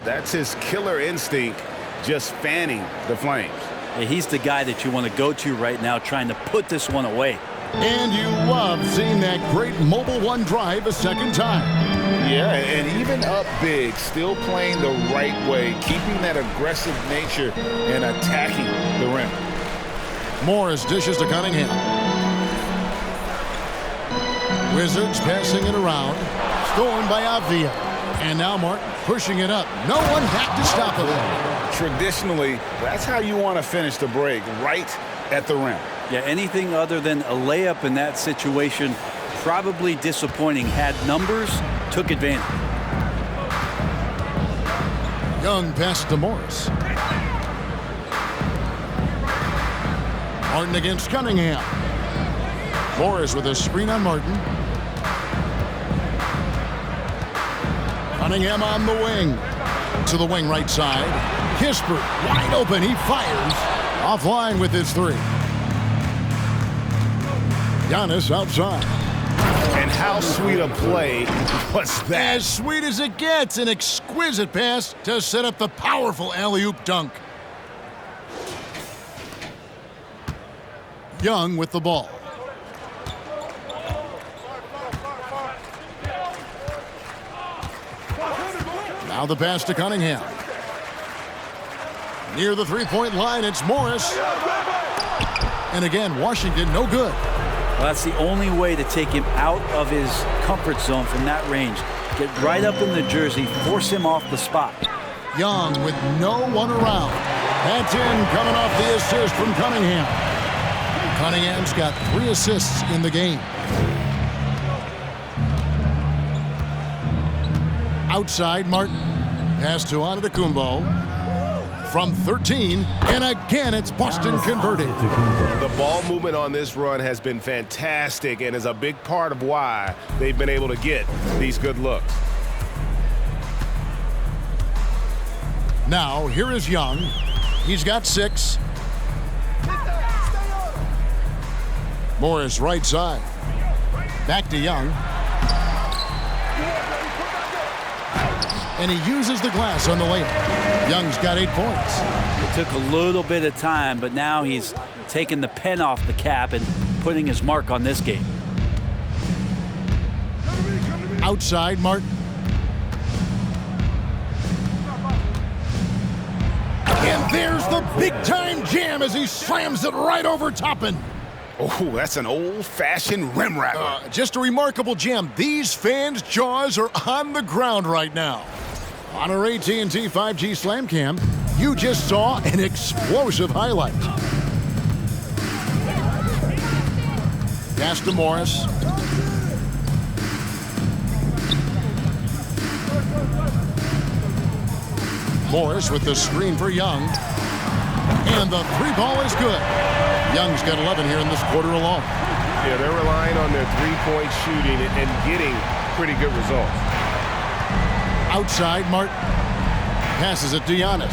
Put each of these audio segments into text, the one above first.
That's his killer instinct, just fanning the flames. Yeah, he's the guy that you want to go to right now, trying to put this one away. And you love seeing that great Mobile One drive a second time. Yeah, and even up big, still playing the right way, keeping that aggressive nature and attacking the rim. Morris dishes to Cunningham. Wizards passing it around. Stolen by Avdia. And now Martin pushing it up. No one back to stop him. Traditionally, that's how you want to finish the break, right at the rim. Yeah, anything other than a layup in that situation, probably disappointing. Had numbers, took advantage. Young pass to Morris. Martin against Cunningham. Morris with a screen on Martin. Cunningham on the wing. To the wing right side. Kispert wide open. He fires. Offline with his three. Giannis outside. And how sweet a play was that? As sweet as it gets. An exquisite pass to set up the powerful alley-oop dunk. Young with the ball. Now the pass to Cunningham. Near the three-point line, it's Morris. And again, Washington no good. Well, that's the only way to take him out of his comfort zone from that range. Get right up in the jersey, force him off the spot. Young with no one around. That's in, coming off the assist from Cunningham. Cunningham's got 3 assists in the game. Outside, Martin. Pass to Antetokounmpo. From 13, and again, it's Boston converting. The ball movement on this run has been fantastic and is a big part of why they've been able to get these good looks. Now, here is Young. He's got 6. Morris right side. Back to Young. And he uses the glass on the layup. Young's got 8 points. It took a little bit of time, but now he's taking the pen off the cap and putting his mark on this game. Outside, Martin. And there's the big-time jam as he slams it right over Toppin. Oh, that's an old-fashioned rim wrapper. Just a remarkable jam. These fans' jaws are on the ground right now. On our AT&T 5G Slam Cam, you just saw an explosive highlight. Pass to Morris. Morris with the screen for Young. And the 3 ball is good. Young's got 11 here in this quarter alone. Yeah, they're relying on their three-point shooting and getting pretty good results. Outside, Martin passes it to Giannis.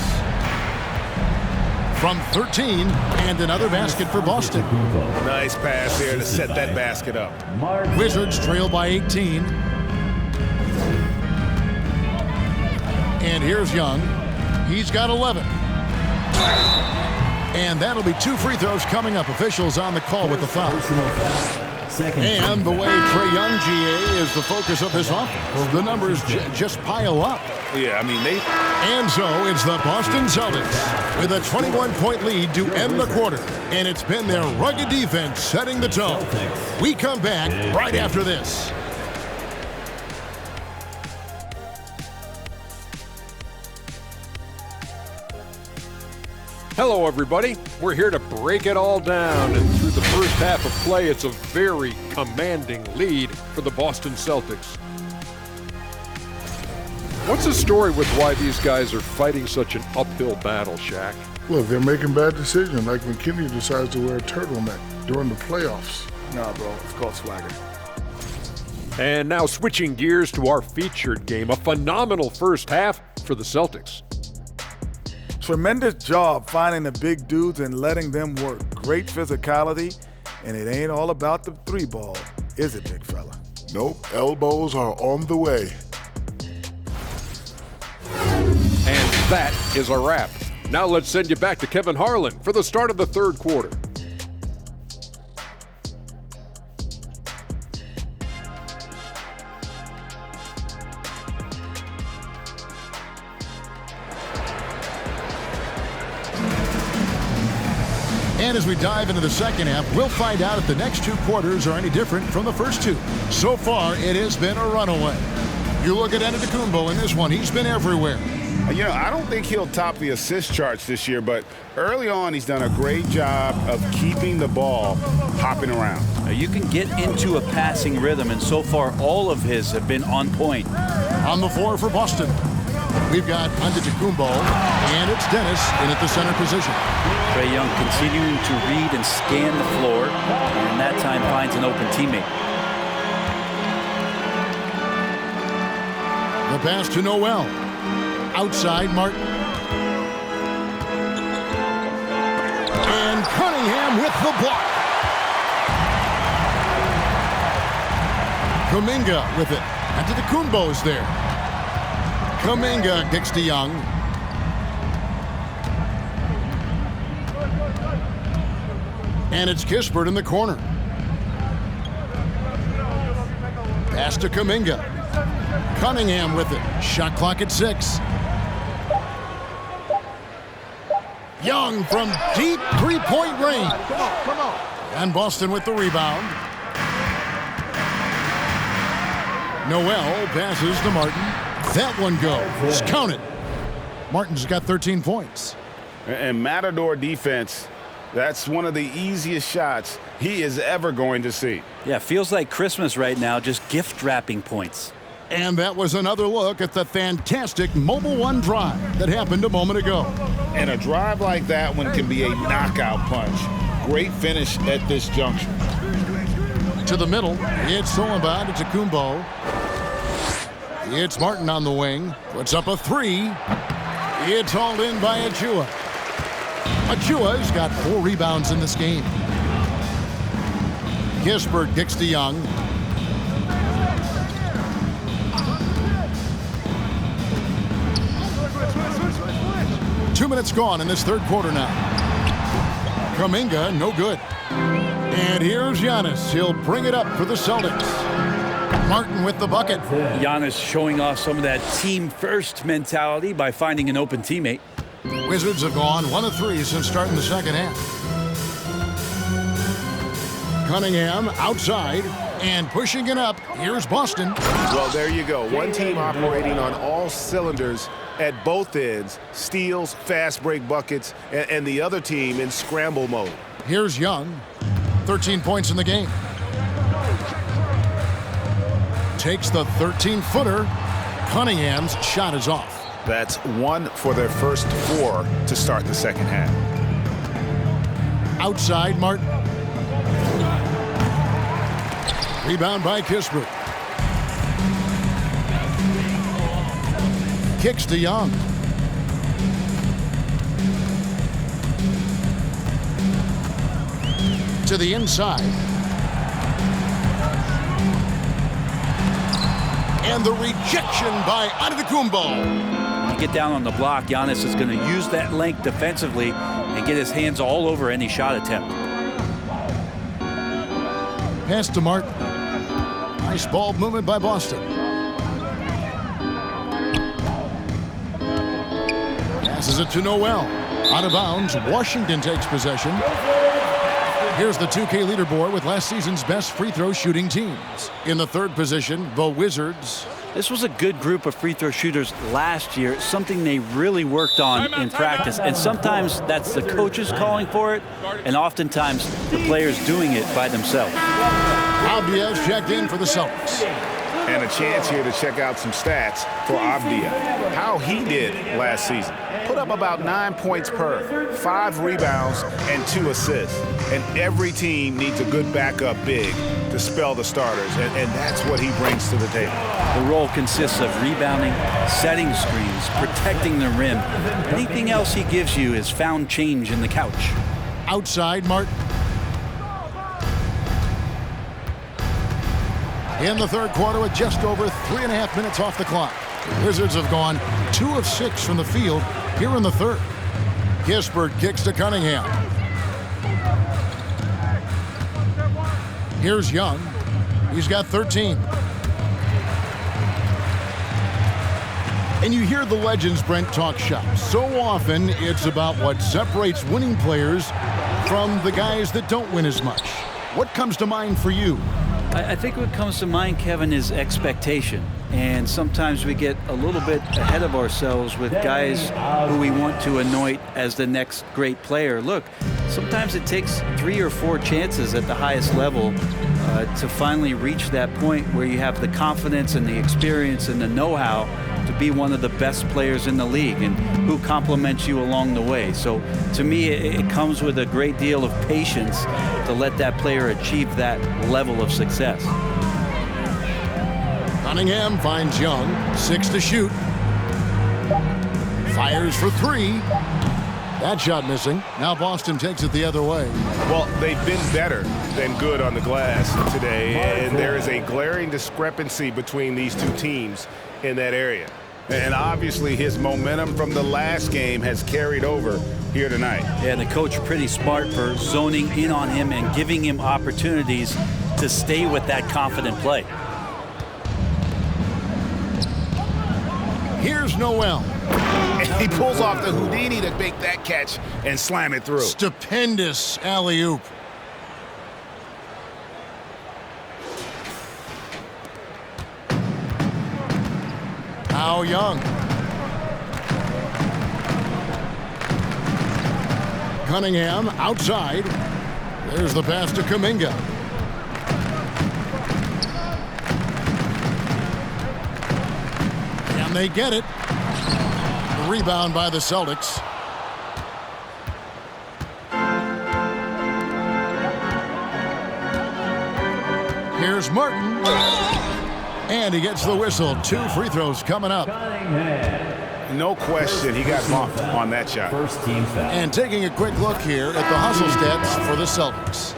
From 13, and another basket for Boston. Nice pass there to set that basket up. Wizards trail by 18. And here's Young. He's got 11. And that'll be 2 free throws coming up. Officials on the call with the foul. And the way Trae Young, GA, is the focus of this offense. The numbers just pile up. Yeah, I mean, And so it's the Boston Celtics with a 21-point lead to end the quarter. And it's been their rugged defense setting the tone. We come back right after this. Hello, everybody. We're here to break it all down, and through the first half of play, it's a very commanding lead for the Boston Celtics. What's the story with why these guys are fighting such an uphill battle, Shaq? Look, they're making bad decisions, like when Kenny decides to wear a turtleneck during the playoffs. Nah, bro, it's called swagger. And now switching gears to our featured game, a phenomenal first half for the Celtics. Tremendous job finding the big dudes and letting them work. Great physicality, and it ain't all about the 3 ball, is it, big fella? Nope, elbows are on the way. That is a wrap. Now let's send you back to Kevin Harlan for the start of the third quarter. And as we dive into the second half, we'll find out if the next two quarters are any different from the first two. So far, it has been a runaway. You look at Antetokounmpo in this one. He's been everywhere. You know, I don't think he'll top the assist charts this year, but early on he's done a great job of keeping the ball hopping around. You can get into a passing rhythm, and so far all of his have been on point. On the floor for Boston, we've got Antetokounmpo, and it's Dennis in at the center position. Trae Young continuing to read and scan the floor, and that time finds an open teammate. The pass to Noel. Outside Martin. And Cunningham with the block. Kuminga with it. Antetokounmpo's there. Kuminga kicks to Young. And it's Kispert in the corner. Pass to Kuminga. Cunningham with it. Shot clock at 6. Young from deep three-point range. And Boston with the rebound. Noel passes to Martin. That one goes. Count it. Martin's got 13 points. And Matador defense, that's one of the easiest shots he is ever going to see. Yeah, feels like Christmas right now, just gift wrapping points. And that was another look at the fantastic Mobile One drive that happened a moment ago. And a drive like that one can be a knockout punch. Great finish at this juncture. To the middle, it's Solomon Antetokounmpo. It's Martin on the wing. Puts up a 3. It's hauled in by Achua. Achua's got 4 rebounds in this game. Kispert kicks to Young. Two minutes gone in this third quarter now. Kuminga, no good. And here's Giannis. He'll bring it up for the Celtics. Martin with the bucket. Giannis showing off some of that team-first mentality by finding an open teammate. Wizards have gone 1 of 3 since starting the second half. Cunningham outside and pushing it up. Here's Boston. Well, there you go. One team operating on all cylinders at both ends. Steals, fast break buckets, and the other team in scramble mode. Here's Young. 13 points in the game. Takes the 13-footer. Cunningham's shot is off. That's 1 for their first 4 to start the second half. Outside Martin. Rebound by Kispert. Kicks to Young. To the inside. And the rejection by Antetokounmpo. You get down on the block, Giannis is going to use that length defensively and get his hands all over any shot attempt. Pass to Martin. Nice ball movement by Boston. Passes it to Noel. Out of bounds. Washington takes possession. Here's the 2K leaderboard with last season's best free throw shooting teams. In the third position, the Wizards. This was a good group of free throw shooters last year, something they really worked on in practice. And sometimes that's the coaches calling for it, and oftentimes the players doing it by themselves. Abdia's checked in for the Celtics. And a chance here to check out some stats for Abdia. How he did last season. Put up about 9 points per, 5 rebounds, and 2 assists. And every team needs a good backup big to spell the starters, and that's what he brings to the table. The role consists of rebounding, setting screens, protecting the rim. Anything else he gives you is found change in the couch. Outside Martin. In the third quarter with just over 3.5 minutes off the clock. The Wizards have gone 2 of 6 from the field here in the third. Kispert kicks to Cunningham. Here's Young. He's got 13. And you hear the legends, Brent, talk shop. So often, it's about what separates winning players from the guys that don't win as much. What comes to mind for you? I think what comes to mind, Kevin, is expectation. And sometimes we get a little bit ahead of ourselves with guys who we want to anoint as the next great player. Look, sometimes it takes 3 or 4 chances at the highest level to finally reach that point where you have the confidence and the experience and the know-how to be one of the best players in the league and who compliments you along the way. So to me, it comes with a great deal of patience to let that player achieve that level of success. Cunningham finds Young, 6 to shoot. Fires for 3. That shot missing. Now Boston takes it the other way. Well, they've been better than good on the glass today, and there is a glaring discrepancy between these two teams in that area. And obviously his momentum from the last game has carried over here tonight. Yeah, the coach pretty smart for zoning in on him and giving him opportunities to stay with that confident play. Here's Noel. And he pulls off the Houdini to make that catch and slam it through. Stupendous alley-oop. Now Young. Cunningham outside. There's the pass to Kuminga. And they get it. The rebound by the Celtics. Here's Martin. And he gets the whistle. 2 free throws coming up. No question, he got bumped on that shot. And taking a quick look here at the hustle stats for the Celtics.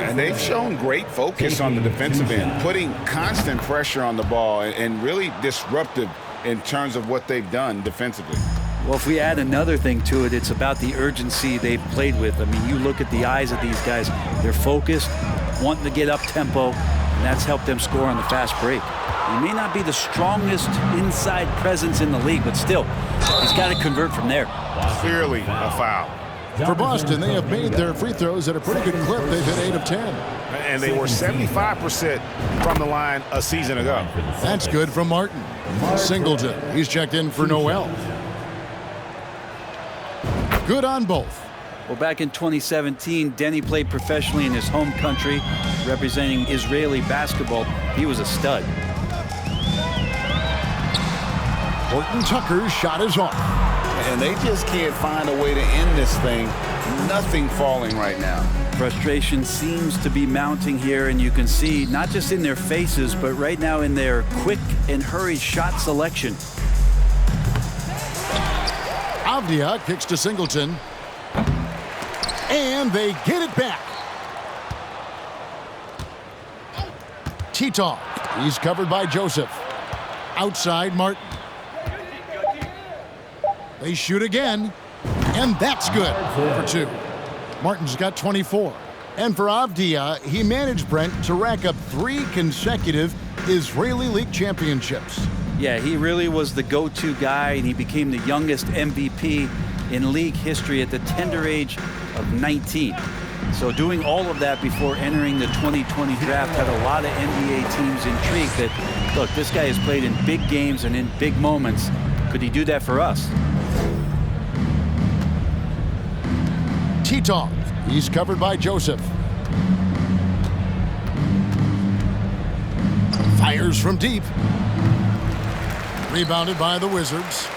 And they've shown great focus on the defensive end, putting constant pressure on the ball and really disruptive in terms of what they've done defensively. Well, if we add another thing to it, it's about the urgency they've played with. I mean, you look at the eyes of these guys. They're focused, wanting to get up tempo, and that's helped them score on the fast break. He may not be the strongest inside presence in the league, but still, he's got to convert from there. Clearly a foul. For Boston, they have made their free throws at a pretty good clip. They've hit 8 of 10. And they were 75% from the line a season ago. That's good from Martin. Singleton, he's checked in for Noel. Good on both. Well, back in 2017, Denny played professionally in his home country, representing Israeli basketball. He was a stud. Horton Tucker's shot is off. And they just can't find a way to end this thing. Nothing falling right now. Frustration seems to be mounting here, and you can see not just in their faces, but right now in their quick and hurried shot selection. Avdia kicks to Singleton. And they get it back. Tito. He's covered by Joseph. Outside Martin. They shoot again. And that's good for 2. Martin's got 24. And for Avdia, he managed, Brent, to rack up 3 consecutive Israeli League championships. Yeah, he really was the go-to guy, and he became the youngest MVP in league history at the tender age of 19. So doing all of that before entering the 2020 draft had a lot of NBA teams intrigued that, look, this guy has played in big games and in big moments. Could he do that for us? Tito. He's covered by Joseph. Fires from deep. Rebounded by the Wizards.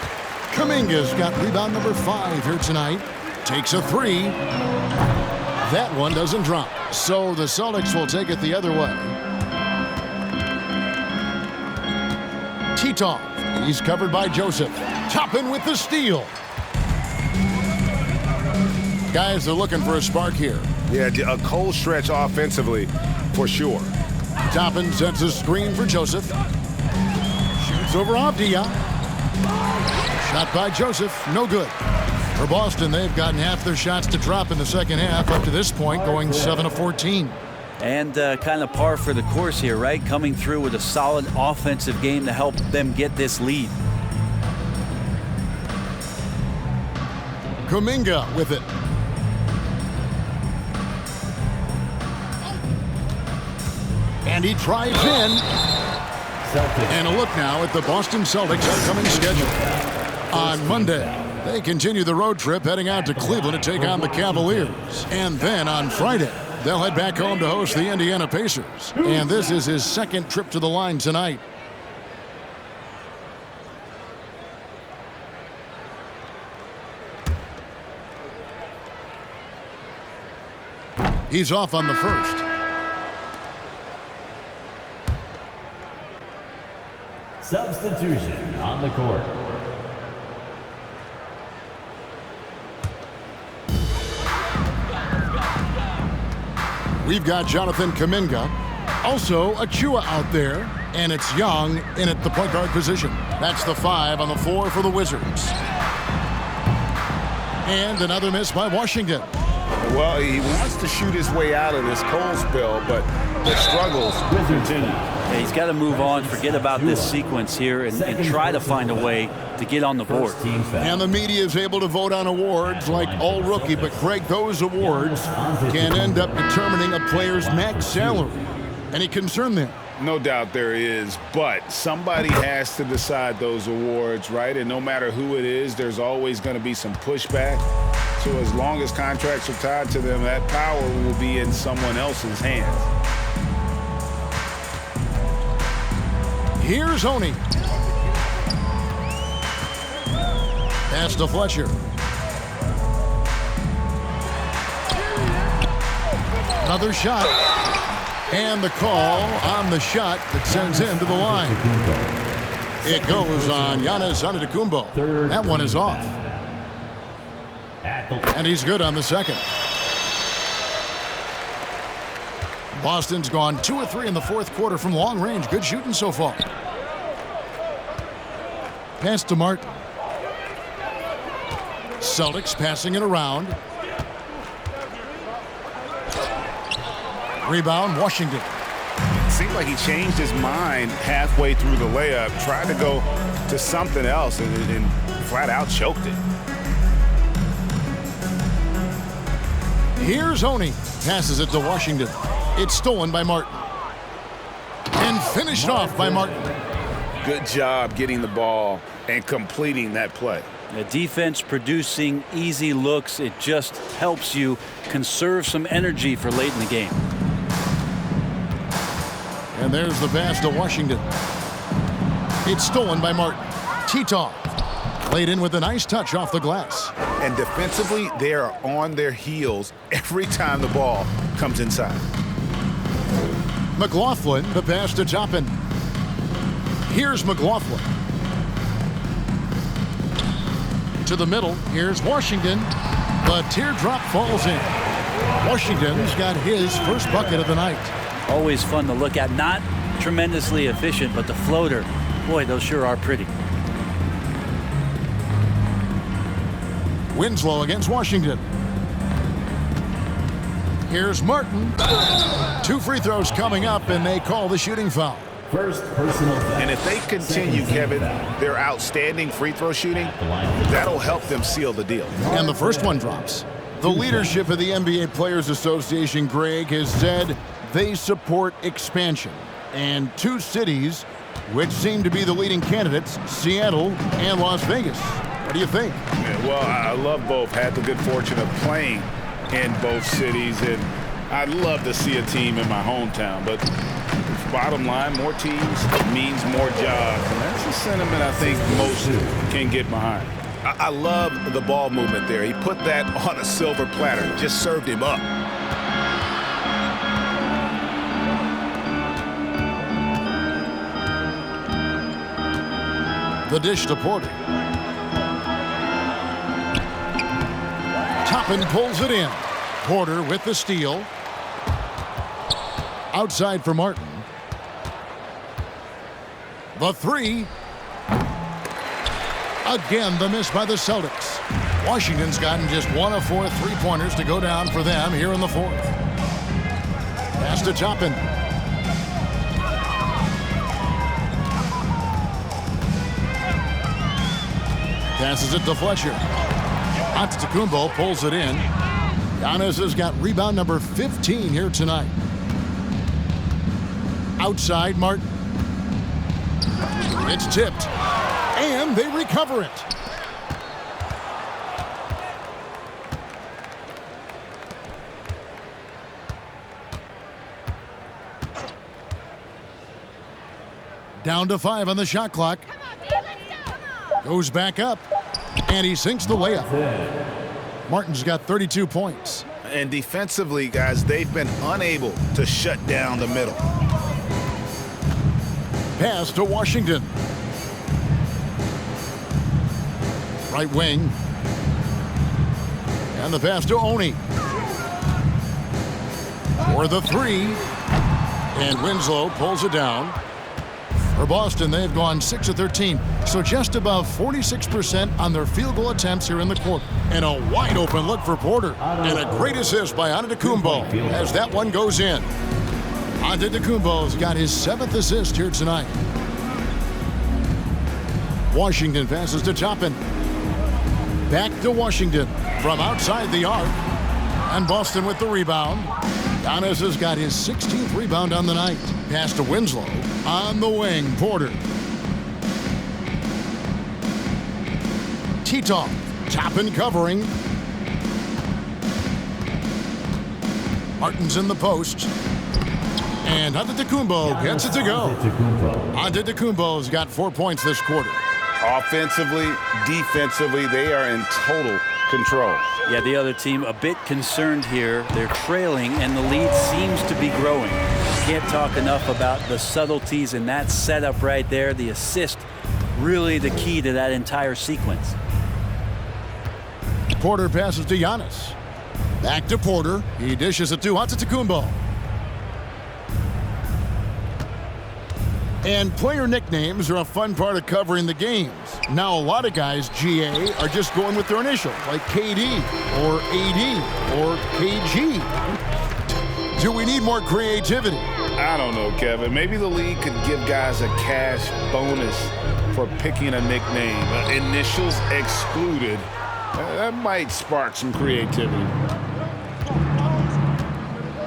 Kuminga's got rebound number 5 here tonight. Takes a 3. That one doesn't drop. So the Celtics will take it the other way. Tito. He's covered by Joseph. Toppin with the steal. Guys are looking for a spark here. Yeah, a cold stretch offensively for sure. Toppin sets a screen for Joseph. Shoots over Avdia. Shot by Joseph, no good. For Boston, they've gotten half their shots to drop in the second half up to this point, going 7 of 14. And kind of par for the course here, right? Coming through with a solid offensive game to help them get this lead. Kuminga with it. And he drives in. And a look now at the Boston Celtics' upcoming schedule. On Monday, they continue the road trip heading out to Cleveland to take on the Cavaliers. And then on Friday, they'll head back home to host the Indiana Pacers. And this is his second trip to the line tonight. He's off on the first. Substitution on the court. We've got Jonathan Kuminga. Also, Achua out there. And it's Young in at the point guard position. That's the 5 on the 4 for the Wizards. And another miss by Washington. Well, he wants to shoot his way out of this cold spell, but the struggles continue. Yeah, he's got to move on, forget about this sequence here, and try to find a way to get on the board. And the media is able to vote on awards like All Rookie, but Craig, those awards can end up determining a player's max salary. Any concern there? No doubt there is, but somebody has to decide those awards, right? And no matter who it is, there's always going to be some pushback. So as long as contracts are tied to them, that power will be in someone else's hands. Here's Oni. Pass to Fletcher. Another shot. And the call on the shot that sends him to the line. It goes on Giannis Antetokounmpo. That one is off. And he's good on the second. Boston's gone 2 of 3 in the fourth quarter from long range. Good shooting so far. Pass to Martin. Celtics passing it around. Rebound, Washington. Seemed like he changed his mind halfway through the layup, tried to go to something else, and flat out choked it. Here's Oni. Passes it to Washington. It's stolen by Martin. And finished off by Martin. Good job getting the ball and completing that play. The defense producing easy looks. It just helps you conserve some energy for late in the game. And there's the pass to Washington. It's stolen by Martin. Tito played in with a nice touch off the glass. And defensively, they are on their heels every time the ball comes inside. McLaughlin, the pass to Toppin. Here's McLaughlin. To the middle, here's Washington. The teardrop falls in. Washington's got his first bucket of the night. Always fun to look at. Not tremendously efficient, but the floater, boy, those sure are pretty. Winslow against Washington. Here's Martin. 2 free throws coming up, and they call the shooting foul. First personal foul. And if they continue, Kevin, their outstanding free throw shooting, that'll help them seal the deal. And the first one drops. The leadership of the NBA Players Association, Greg, has said they support expansion. And 2 cities, which seem to be the leading candidates, Seattle and Las Vegas. What do you think? Yeah, well, I love both. Had the good fortune of playing in both cities, and I'd love to see a team in my hometown. But bottom line, more teams means more jobs, and that's a sentiment I think most can get behind. I love the ball movement there. He put that on a silver platter, just served him up. The dish to Porter. Toppin pulls it in. Porter with the steal. Outside for Martin. The 3. Again, the miss by the Celtics. Washington's gotten just 1 of 4 3-pointers to go down for them here in the fourth. Pass to Toppin. Passes it to Fletcher. Antetokounmpo pulls it in. Giannis has got rebound number 15 here tonight. Outside, Martin. It's tipped. And they recover it. Down to 5 on the shot clock. Goes back up. And he sinks the layup. Martin's got 32 points. And defensively, guys, they've been unable to shut down the middle. Pass to Washington. Right wing. And the pass to Oni. For the 3. And Winslow pulls it down. For Boston, they've gone 6 of 13, so just above 46% on their field goal attempts here in the quarter. And a wide open look for Porter. And a great assist by Antetokounmpo as that one goes in. Antetokounmpo's got his 7th assist here tonight. Washington passes to Toppin. Back to Washington from outside the arc. And Boston with the rebound. Giannis has got his 16th rebound on the night. Pass to Winslow. On the wing, Porter. Tito. Toppin covering. Martin's in the post. And Antetokounmpo gets it to go. Antetokounmpo's got 4 points this quarter. Offensively, defensively, they are in total control. Yeah, the other team a bit concerned here. They're trailing, and the lead seems to be growing. Can't talk enough about the subtleties in that setup right there. The assist, really the key to that entire sequence. Porter passes to Giannis. Back to Porter. He dishes it to Antetokounmpo. And player nicknames are a fun part of covering the games. Now, a lot of guys, GA, are just going with their initials, like KD or AD or KG. Do we need more creativity? I don't know, Kevin. Maybe the league could give guys a cash bonus for picking a nickname. Initials excluded. That might spark some creativity.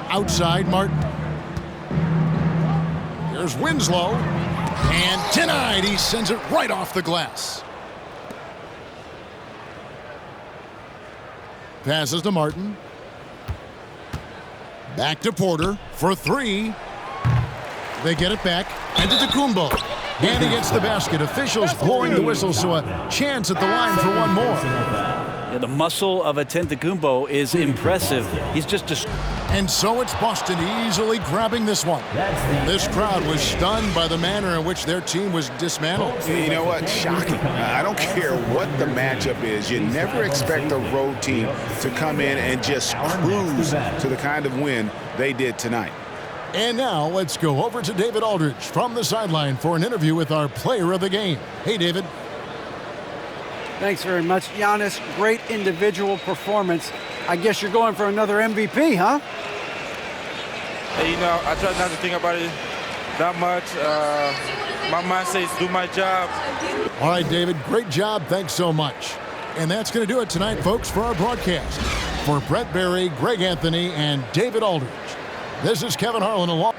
Outside, Martin. Here's Winslow. And denied. He sends it right off the glass. Passes to Martin. Back to Porter for 3. They get it back. And to Antetokounmpo. And he gets the basket. Officials blowing the whistle, so a chance at the line for one more. Yeah, the muscle of Antetokounmpo is impressive. He's just And so it's Boston easily grabbing this one. This crowd was stunned by the manner in which their team was dismantled. You know what? Shocking. I don't care what the matchup is. You never expect a road team to come in and just cruise to the kind of win they did tonight. And now let's go over to David Aldridge from the sideline for an interview with our player of the game. Hey, David. Thanks very much, Giannis. Great individual performance. I guess you're going for another MVP, huh? Hey, you know, I try not to think about it that much. My mindset is do my job. All right, David, great job. Thanks so much. And that's going to do it tonight, folks, for our broadcast. For Brett Berry, Greg Anthony, and David Aldridge, this is Kevin Harlan along.